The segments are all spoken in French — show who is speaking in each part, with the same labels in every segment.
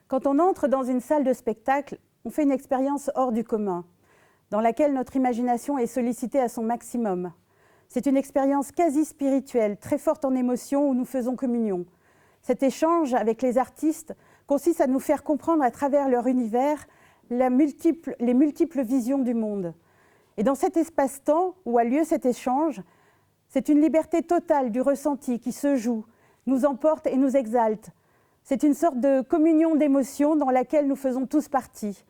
Speaker 1: Quand on entre dans une salle de spectacle, on fait une expérience hors du commun, dans laquelle notre imagination est sollicitée à son maximum. C'est une expérience quasi spirituelle, très forte en émotion, où nous faisons communion. Cet échange avec les artistes consiste à nous faire comprendre à travers leur univers les multiples visions du monde. Et dans cet espace-temps où a lieu cet échange, c'est une liberté totale du ressenti qui se joue, nous emporte et nous exalte. C'est une sorte de communion d'émotions dans laquelle nous faisons tous partie.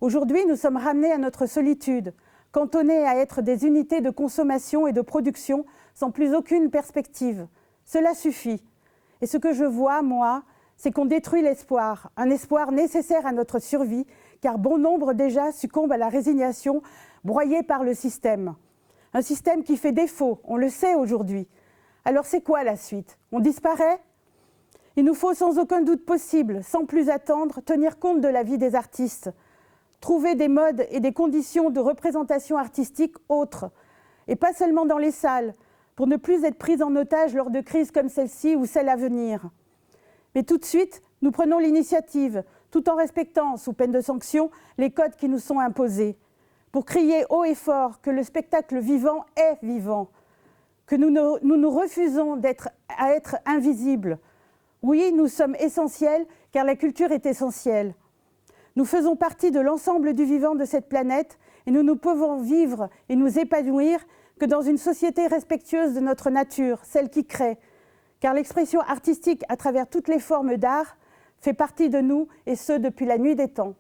Speaker 1: Aujourd'hui, nous sommes ramenés à notre solitude, cantonnés à être des unités de consommation et de production sans plus aucune perspective. Cela suffit. Et ce que je vois, moi, c'est qu'on détruit l'espoir, un espoir nécessaire à notre survie, car bon nombre déjà succombent à la résignation, broyés par le système. Un système qui fait défaut, on le sait aujourd'hui. Alors c'est quoi la suite? On disparaît? Il nous faut sans aucun doute possible, sans plus attendre, tenir compte de la vie des artistes, trouver des modes et des conditions de représentation artistique autres, et pas seulement dans les salles, pour ne plus être pris en otage lors de crises comme celle-ci ou celle à venir. Mais tout de suite, nous prenons l'initiative, tout en respectant, sous peine de sanction, les codes qui nous sont imposés, pour crier haut et fort que le spectacle vivant est vivant, que nous refusons à être invisibles. Oui, nous sommes essentiels, car la culture est essentielle. Nous faisons partie de l'ensemble du vivant de cette planète et nous ne pouvons vivre et nous épanouir que dans une société respectueuse de notre nature, celle qui crée. Car l'expression artistique à travers toutes les formes d'art fait partie de nous, et ce depuis la nuit des temps.